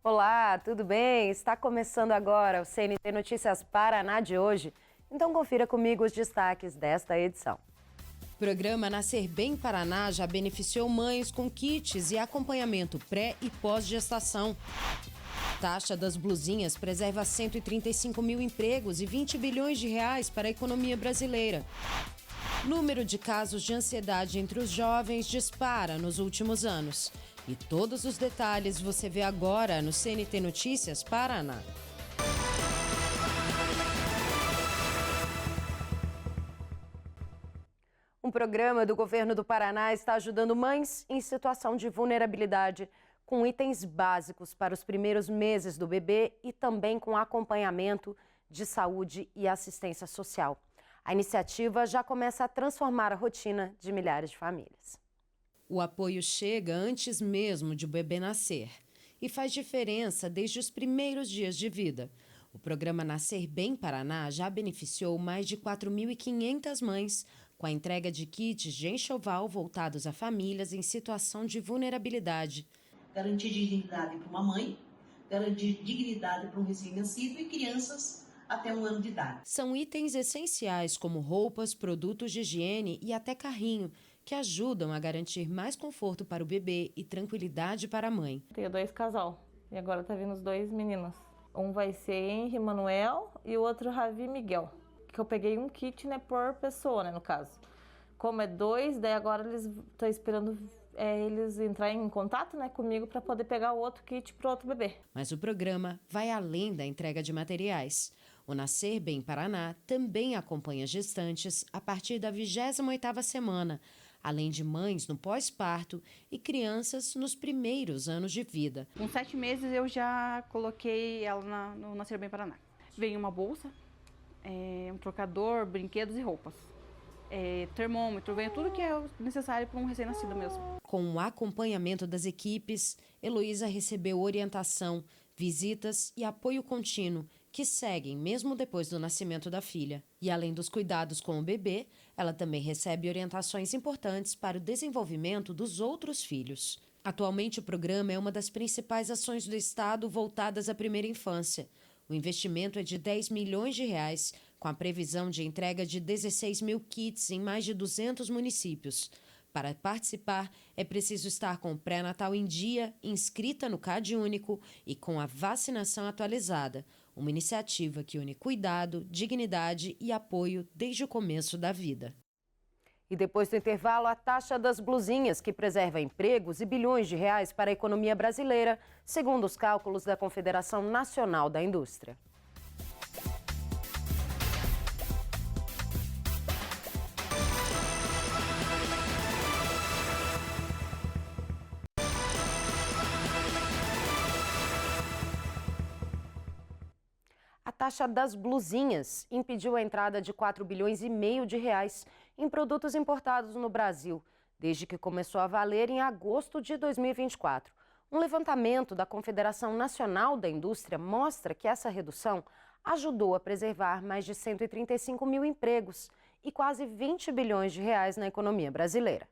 Olá, tudo bem? Está começando agora o CNT Notícias Paraná de hoje. Então confira comigo os destaques desta edição. O programa Nascer Bem Paraná já beneficiou mães com kits e acompanhamento pré e pós-gestação. Taxa das blusinhas preserva 135 mil empregos e 20 bilhões de reais para a economia brasileira. Número de casos de ansiedade entre os jovens dispara nos últimos anos. E todos os detalhes você vê agora no CNT Notícias Paraná. Um programa do governo do Paraná está ajudando mães em situação de vulnerabilidade com itens básicos para os primeiros meses do bebê e também com acompanhamento de saúde e assistência social. A iniciativa já começa a transformar a rotina de milhares de famílias. O apoio chega antes mesmo de o bebê nascer e faz diferença desde os primeiros dias de vida. O programa Nascer Bem Paraná já beneficiou mais de 4.500 mães com a entrega de kits de enxoval voltados a famílias em situação de vulnerabilidade. Garantir dignidade para uma mãe, garantir dignidade para um recém-nascido e crianças até 1 ano de idade. São itens essenciais como roupas, produtos de higiene e até carrinho, que ajudam a garantir mais conforto para o bebê e tranquilidade para a mãe. Tenho 2 casal e agora tá vindo os 2 meninos. Um vai ser Henry Manuel e o outro Ravi Miguel. Que eu peguei um kit, né, por pessoa, né, no caso. Como é 2, daí agora eles estão esperando eles entrarem em contato, né, comigo para poder pegar o outro kit para o outro bebê. Mas o programa vai além da entrega de materiais. O Nascer Bem Paraná também acompanha gestantes a partir da 28ª semana, além de mães no pós-parto e crianças nos primeiros anos de vida. Com 7 meses eu já coloquei ela no Nascer Bem Paraná. Vem uma bolsa, um trocador, brinquedos e roupas. Termômetro, vem tudo que é necessário para um recém-nascido mesmo. Com o acompanhamento das equipes, Heloísa recebeu orientação, visitas e apoio contínuo, que seguem mesmo depois do nascimento da filha. E além dos cuidados com o bebê, ela também recebe orientações importantes para o desenvolvimento dos outros filhos. Atualmente, o programa é uma das principais ações do Estado voltadas à primeira infância. O investimento é de 10 milhões de reais, com a previsão de entrega de 16 mil kits em mais de 200 municípios. Para participar, é preciso estar com o pré-natal em dia, inscrita no CAD único e com a vacinação atualizada. Uma iniciativa que une cuidado, dignidade e apoio desde o começo da vida. E depois do intervalo, a taxa das blusinhas, que preserva empregos e bilhões de reais para a economia brasileira, segundo os cálculos da Confederação Nacional da Indústria. A taxa das blusinhas impediu a entrada de 4 bilhões e meio de reais em produtos importados no Brasil, desde que começou a valer em agosto de 2024. Um levantamento da Confederação Nacional da Indústria mostra que essa redução ajudou a preservar mais de 135 mil empregos e quase 20 bilhões de reais na economia brasileira.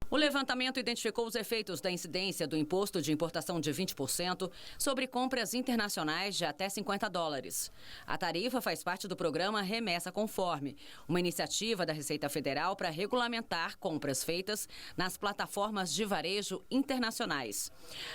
O levantamento identificou os efeitos da incidência do imposto de importação de 20% sobre compras internacionais de até $50. A tarifa faz parte do programa Remessa Conforme, uma iniciativa da Receita Federal para regulamentar compras feitas nas plataformas de varejo internacionais.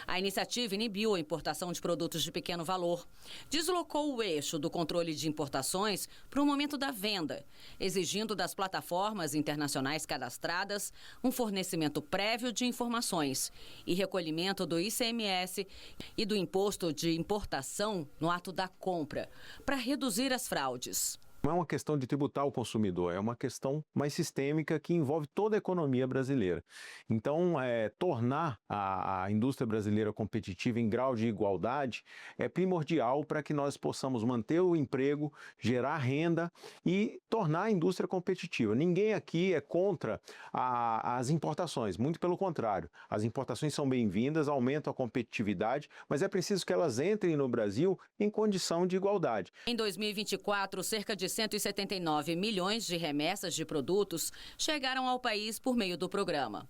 A iniciativa inibiu a importação de produtos de pequeno valor, deslocou o eixo do controle de importações para o momento da venda, exigindo das plataformas internacionais cadastradas um fornecimento prévio de informações e recolhimento do ICMS e do imposto de importação no ato da compra, para reduzir as fraudes. Não é uma questão de tributar o consumidor, é uma questão mais sistêmica que envolve toda a economia brasileira. Então, tornar a indústria brasileira competitiva em grau de igualdade é primordial para que nós possamos manter o emprego, gerar renda e tornar a indústria competitiva. Ninguém aqui é contra as importações, muito pelo contrário. As importações são bem-vindas, aumentam a competitividade, mas é preciso que elas entrem no Brasil em condição de igualdade. Em 2024, cerca de 179 milhões de remessas de produtos chegaram ao país por meio do programa.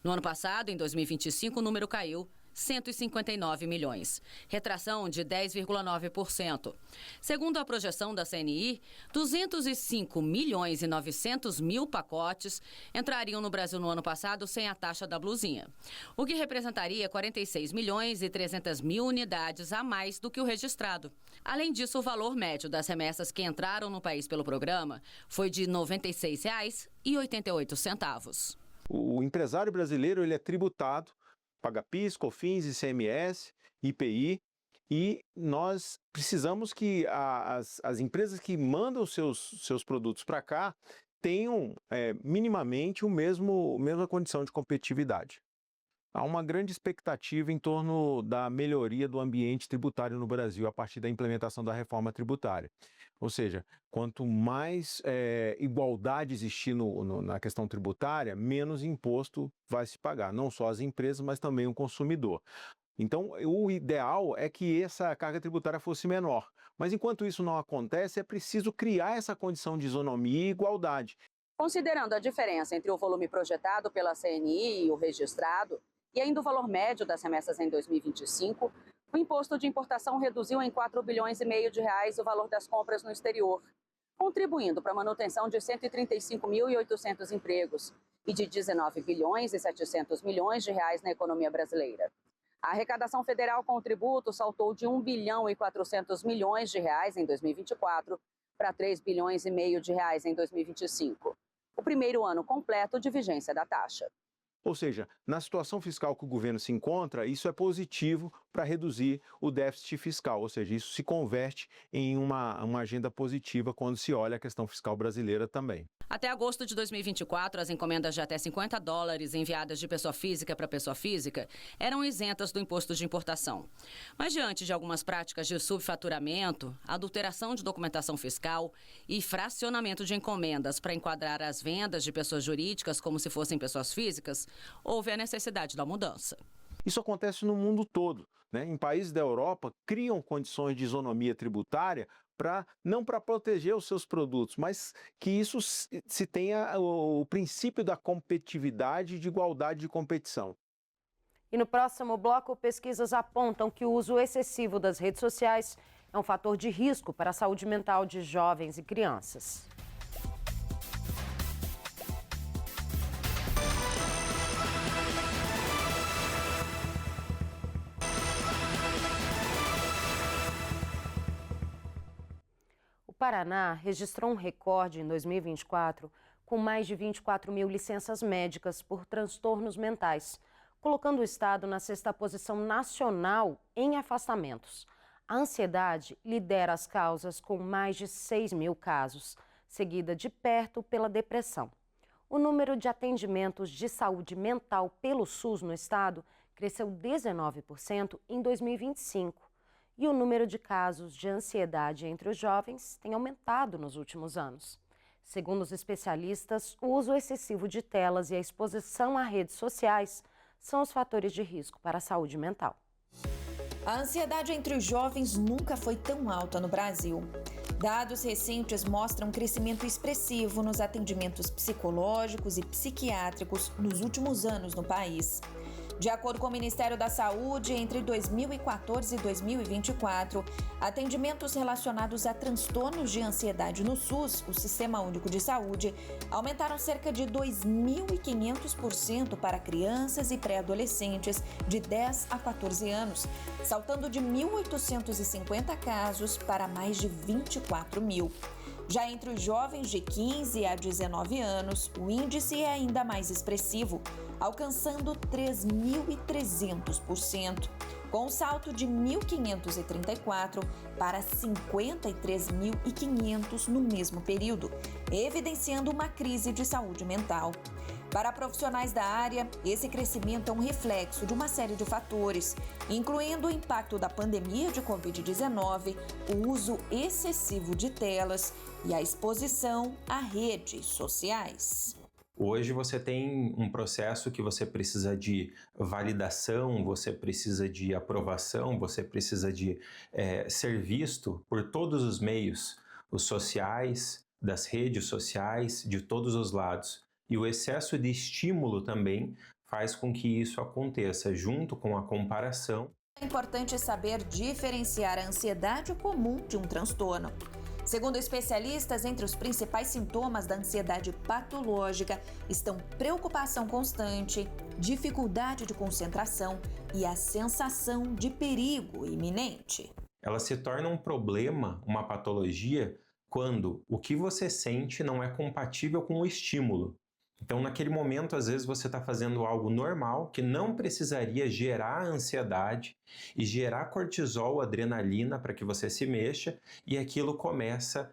No ano passado, em 2025, o número caiu 159 milhões, retração de 10,9%. Segundo a projeção da CNI, 205 milhões e 900 mil pacotes entrariam no Brasil no ano passado sem a taxa da blusinha, o que representaria 46 milhões e 300 mil unidades a mais do que o registrado. Além disso, o valor médio das remessas que entraram no país pelo programa foi de R$ 96,88. O empresário brasileiro ele é tributado, paga PIS, COFINS, ICMS, IPI, e nós precisamos que as empresas que mandam seus produtos para cá tenham minimamente a mesma condição de competitividade. Há uma grande expectativa em torno da melhoria do ambiente tributário no Brasil a partir da implementação da reforma tributária. Ou seja, quanto mais igualdade existir na questão tributária, menos imposto vai se pagar, não só as empresas, mas também o consumidor. Então, o ideal é que essa carga tributária fosse menor. Mas enquanto isso não acontece, é preciso criar essa condição de isonomia e igualdade. Considerando a diferença entre o volume projetado pela CNI e o registrado, e ainda o valor médio das remessas em 2025, o imposto de importação reduziu em 4 bilhões e meio de reais o valor das compras no exterior, contribuindo para a manutenção de 135.800 empregos e de 19 bilhões e 700 milhões de reais na economia brasileira. A arrecadação federal com o tributo saltou de 1 bilhão e 400 milhões de reais em 2024 para 3 bilhões e meio de reais em 2025, o primeiro ano completo de vigência da taxa. Ou seja, na situação fiscal que o governo se encontra, isso é positivo para reduzir o déficit fiscal, ou seja, isso se converte em uma agenda positiva quando se olha a questão fiscal brasileira também. Até agosto de 2024, as encomendas de até $50 enviadas de pessoa física para pessoa física eram isentas do imposto de importação. Mas diante de algumas práticas de subfaturamento, adulteração de documentação fiscal e fracionamento de encomendas para enquadrar as vendas de pessoas jurídicas como se fossem pessoas físicas, houve a necessidade da mudança. Isso acontece no mundo todo, né? Em países da Europa, criam condições de isonomia tributária não para proteger os seus produtos, mas que isso se tenha o princípio da competitividade e de igualdade de competição. E no próximo bloco, pesquisas apontam que o uso excessivo das redes sociais é um fator de risco para a saúde mental de jovens e crianças. O Paraná registrou um recorde em 2024 com mais de 24 mil licenças médicas por transtornos mentais, colocando o estado na 6ª posição nacional em afastamentos. A ansiedade lidera as causas com mais de 6 mil casos, seguida de perto pela depressão. O número de atendimentos de saúde mental pelo SUS no estado cresceu 19% em 2025. E o número de casos de ansiedade entre os jovens tem aumentado nos últimos anos. Segundo os especialistas, o uso excessivo de telas e a exposição a redes sociais são os fatores de risco para a saúde mental. A ansiedade entre os jovens nunca foi tão alta no Brasil. Dados recentes mostram um crescimento expressivo nos atendimentos psicológicos e psiquiátricos nos últimos anos no país. De acordo com o Ministério da Saúde, entre 2014 e 2024, atendimentos relacionados a transtornos de ansiedade no SUS, o Sistema Único de Saúde, aumentaram cerca de 2.500% para crianças e pré-adolescentes de 10 a 14 anos, saltando de 1.850 casos para mais de 24 mil. Já entre os jovens de 15 a 19 anos, o índice é ainda mais expressivo, alcançando 3.300%, com um salto de 1.534 para 53.500 no mesmo período, evidenciando uma crise de saúde mental. Para profissionais da área, esse crescimento é um reflexo de uma série de fatores, incluindo o impacto da pandemia de Covid-19, o uso excessivo de telas e a exposição a redes sociais. Hoje você tem um processo que você precisa de validação, você precisa de aprovação, você precisa de ser visto por todos os meios, os sociais, das redes sociais, de todos os lados. E o excesso de estímulo também faz com que isso aconteça, junto com a comparação. É importante saber diferenciar a ansiedade comum de um transtorno. Segundo especialistas, entre os principais sintomas da ansiedade patológica estão preocupação constante, dificuldade de concentração e a sensação de perigo iminente. Ela se torna um problema, uma patologia, quando o que você sente não é compatível com o estímulo. Então, naquele momento, às vezes, você está fazendo algo normal que não precisaria gerar ansiedade e gerar cortisol, adrenalina para que você se mexa, e aquilo começa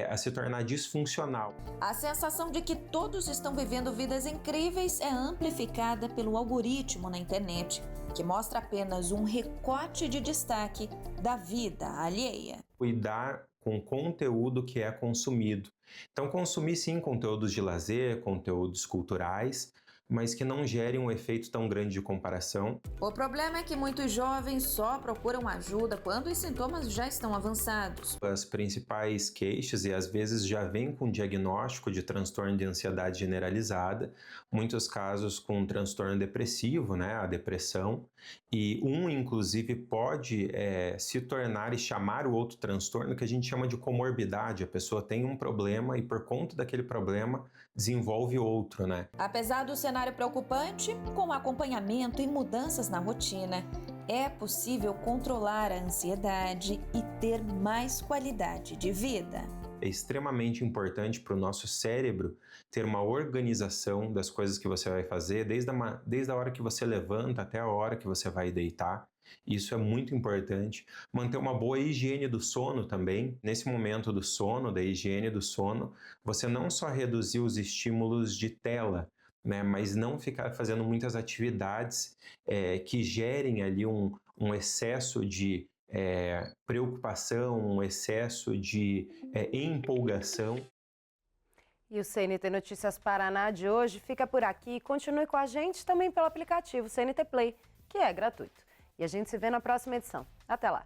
a se tornar disfuncional. A sensação de que todos estão vivendo vidas incríveis é amplificada pelo algoritmo na internet, que mostra apenas um recorte de destaque da vida alheia. Cuidar com o conteúdo que é consumido. Então, consumir sim conteúdos de lazer, conteúdos culturais, mas que não gerem um efeito tão grande de comparação. O problema é que muitos jovens só procuram ajuda quando os sintomas já estão avançados. As principais queixas, e às vezes já vem com diagnóstico de transtorno de ansiedade generalizada, muitos casos com transtorno depressivo, né, a depressão, e inclusive pode se tornar e chamar o outro transtorno que a gente chama de comorbidade. A pessoa tem um problema e por conta daquele problema desenvolve outro, né? Apesar do cenário preocupante, com acompanhamento e mudanças na rotina, é possível controlar a ansiedade e ter mais qualidade de vida. É extremamente importante para o nosso cérebro ter uma organização das coisas que você vai fazer, desde a hora que você levanta até a hora que você vai deitar. Isso é muito importante. Manter uma boa higiene do sono também. Nesse momento do sono, da higiene do sono, você não só reduzir os estímulos de tela, né, mas não ficar fazendo muitas atividades que gerem ali um excesso de preocupação, um excesso de empolgação. E o CNT Notícias Paraná de hoje fica por aqui. Continue com a gente também pelo aplicativo CNT Play, que é gratuito. E a gente se vê na próxima edição. Até lá!